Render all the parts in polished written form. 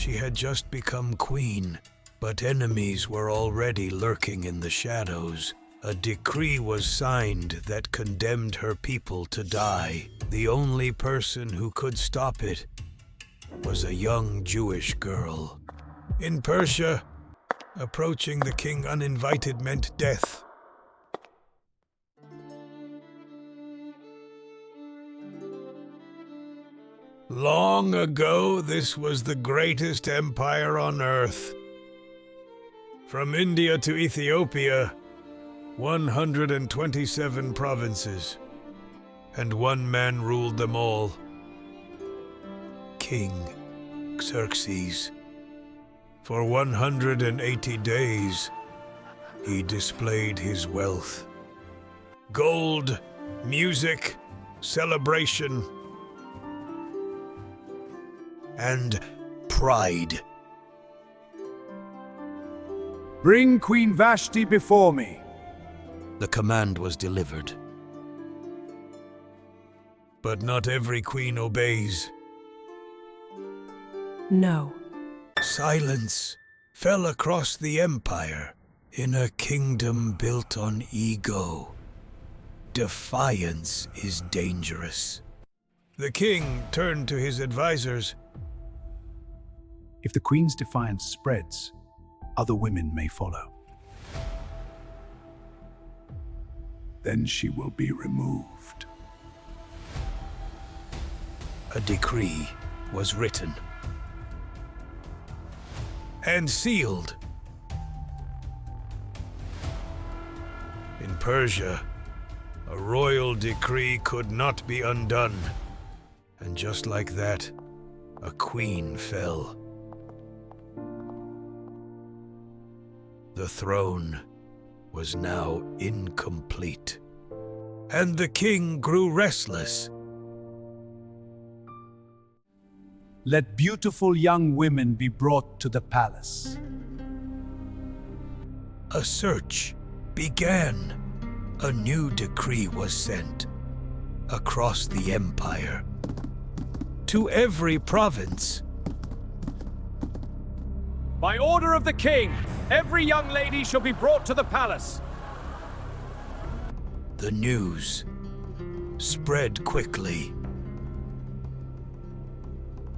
She had just become queen, but enemies were already lurking in the shadows. A decree was signed that condemned her people to die. The only person who could stop it was a young Jewish girl. In Persia, approaching the king uninvited meant death. Long ago, this was the greatest empire on earth. From India to Ethiopia, 127 provinces, and one man ruled them all. King Xerxes. For 180 days, he displayed his wealth. Gold, music, celebration, and pride. Bring Queen Vashti before me. The command was delivered. But not every queen obeys. No. Silence fell across the empire in a kingdom built on ego. Defiance is dangerous. The king turned to his advisors. If the queen's defiance spreads, other women may follow. Then she will be removed. A decree was written and sealed. In Persia, a royal decree could not be undone. And just like that, a queen fell. The throne was now incomplete, and the king grew restless. Let beautiful young women be brought to the palace. A search began. A new decree was sent across the empire to every province. By order of the king, every young lady shall be brought to the palace. The news spread quickly.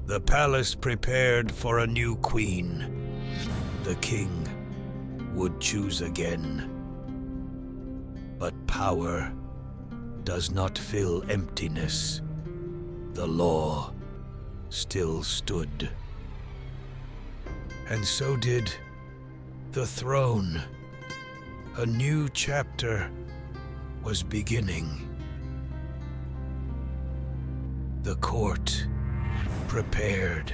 The palace prepared for a new queen. The king would choose again. But power does not fill emptiness. The law still stood. And so did the throne. A new chapter was beginning. The court prepared.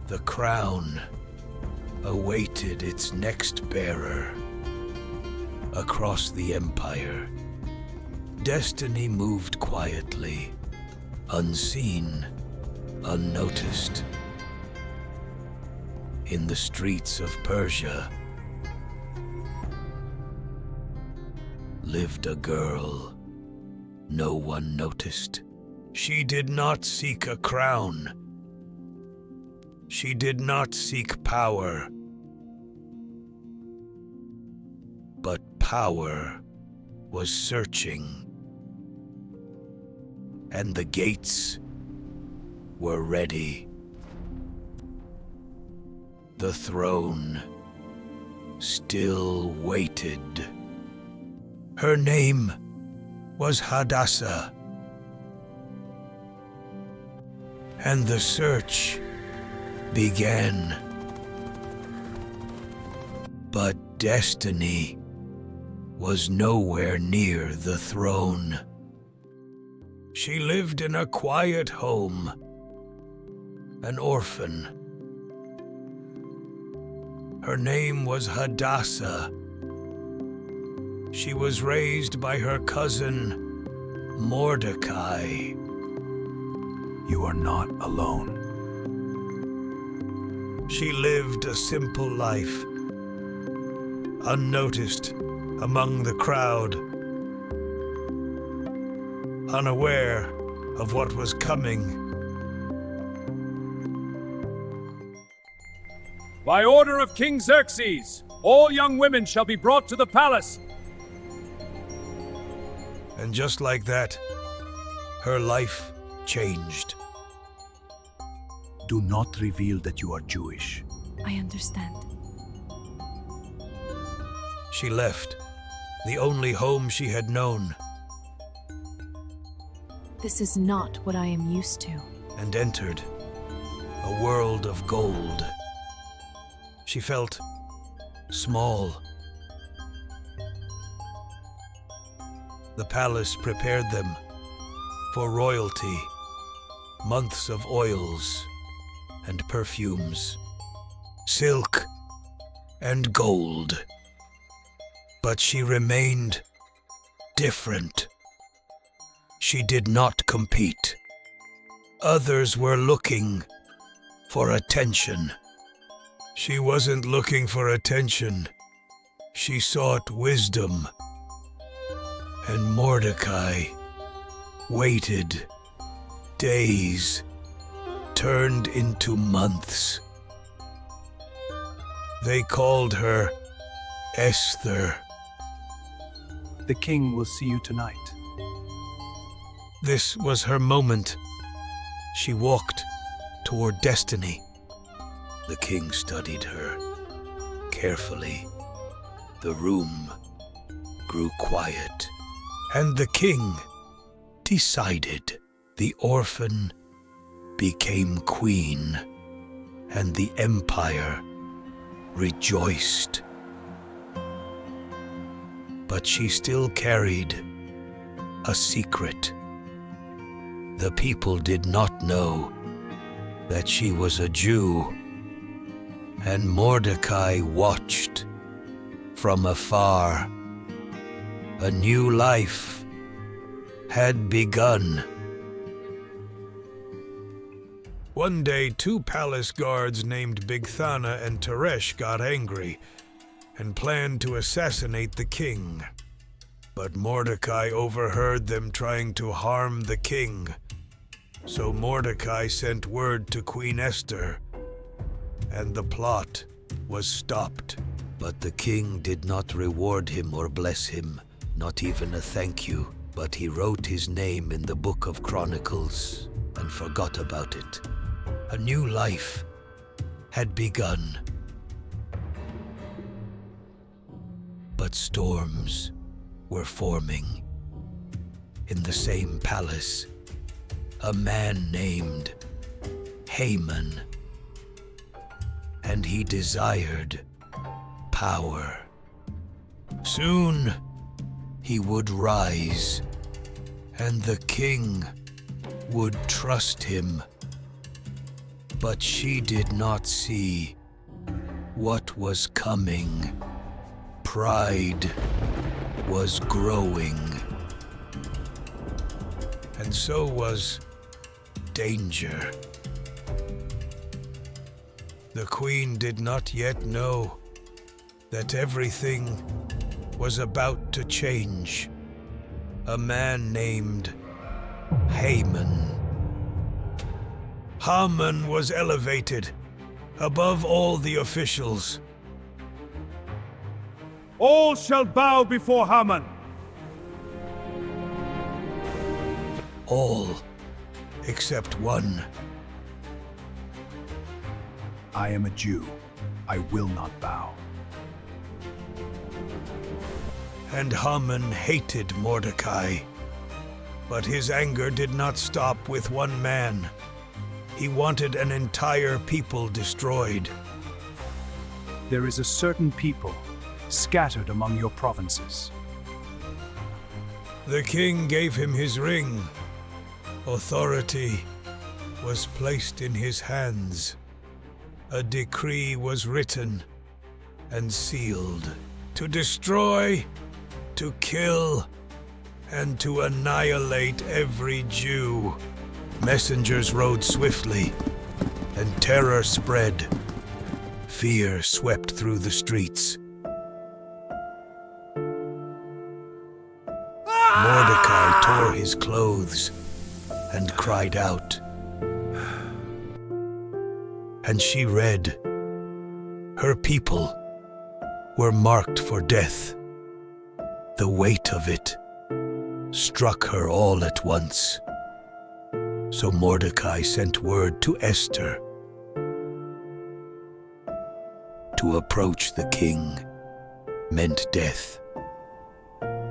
The crown awaited its next bearer. Across the empire, destiny moved quietly, unseen, unnoticed. In the streets of Persia lived a girl no one noticed. She did not seek a crown. She did not seek power. But power was searching, and the gates were ready. The throne still waited. Her name was Hadassah, and the search began. But destiny was nowhere near the throne. She lived in a quiet home, an orphan. Her name was Hadassah. She was raised by her cousin, Mordecai. You are not alone. She lived a simple life, unnoticed among the crowd, unaware of what was coming. By order of King Xerxes, all young women shall be brought to the palace. And just like that, her life changed. Do not reveal that you are Jewish. I understand. She left the only home she had known This is not what I am used to. and entered a world of gold. She felt small. The palace prepared them for royalty, months of oils and perfumes, silk and gold. But she remained different. She did not compete. Others were looking for attention. She wasn't looking for attention. She sought wisdom. And Mordecai waited. Days turned into months. They called her Esther. The king will see you tonight. This was her moment. She walked toward destiny. The king studied her carefully. The room grew quiet, and the king decided. The orphan became queen, and the empire rejoiced. But she still carried a secret. The people did not know that she was a Jew, and Mordecai watched from afar. A new life had begun. One day, two palace guards named Bigthana and Teresh got angry and planned to assassinate the king. But Mordecai overheard them trying to harm the king. So Mordecai sent word to Queen Esther, and the plot was stopped. But the king did not reward him or bless him, not even a thank you, but he wrote his name in the book of Chronicles and forgot about it. A new life had begun. But storms were forming. In the same palace, a man named Haman, and he desired power. Soon he would rise, and the king would trust him. But she did not see what was coming. Pride was growing, and so was danger. The queen did not yet know that everything was about to change. A man named Haman. Haman was elevated above all the officials. All shall bow before Haman. All except one. I am a Jew. I will not bow. And Haman hated Mordecai. But his anger did not stop with one man. He wanted an entire people destroyed. There is a certain people scattered among your provinces. The king gave him his ring. Authority was placed in his hands. A decree was written and sealed to destroy, to kill, and to annihilate every Jew. Messengers rode swiftly, and terror spread. Fear swept through the streets. Mordecai tore his clothes and cried out. And she read Her people were marked for death. The weight of it struck her all at once. So Mordecai sent word to Esther to approach the king meant death,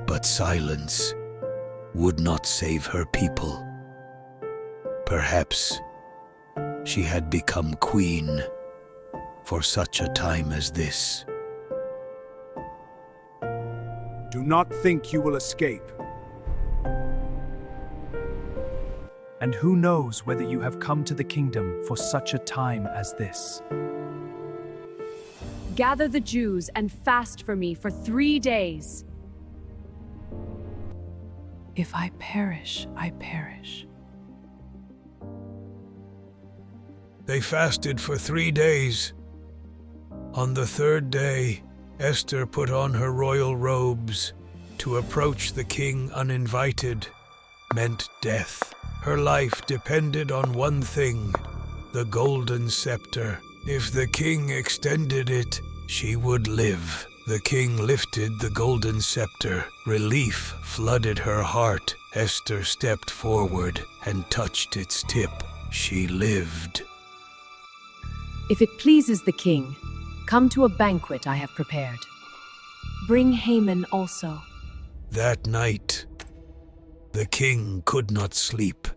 but silence would not save her people. Perhaps she had become queen for such a time as this. Do not think you will escape. And who knows whether you have come to the kingdom for such a time as this? Gather the Jews and fast for me for 3 days. If I perish, I perish. They fasted for 3 days. On the third day, Esther put on her royal robes. To approach the king uninvited meant death. Her life depended on one thing, the golden scepter. If the king extended it, she would live. The king lifted the golden scepter. Relief flooded her heart. Esther stepped forward and touched its tip. She lived. If it pleases the king, come to a banquet I have prepared. Bring Haman also. That night, the king could not sleep.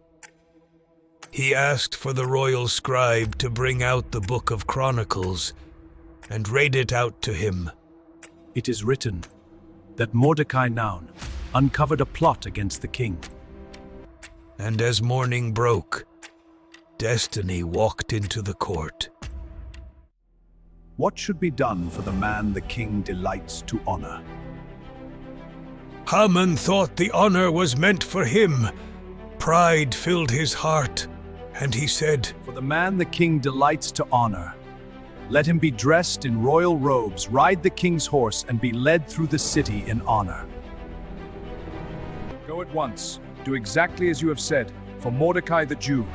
He asked for the royal scribe to bring out the book of Chronicles and read it out to him. It is written that Mordecai Noun uncovered a plot against the king. And as morning broke, Destiny walked into the court. What should be done for the man the king delights to honor? Haman thought the honor was meant for him. Pride filled his heart, and he said, For the man the king delights to honor, let him be dressed in royal robes, ride the king's horse, and be led through the city in honor. Go at once, do exactly as you have said, for Mordecai the Jew.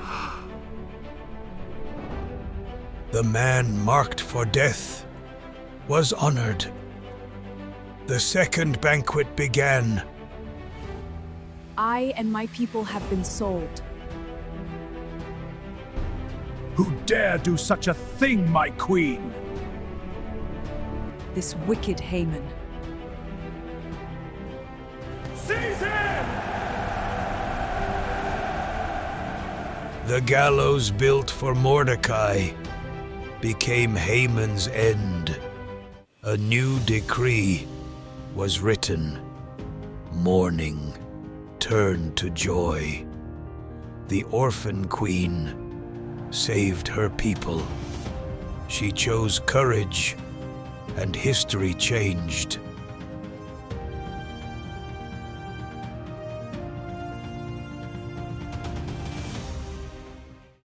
The man marked for death was honored. The second banquet began. I and my people have been sold. Who dare do such a thing, my queen? This wicked Haman. Seize him! The gallows built for Mordecai became Haman's end. A new decree was written. Mourning turned to joy. The orphan queen saved her people. She chose courage, and history changed.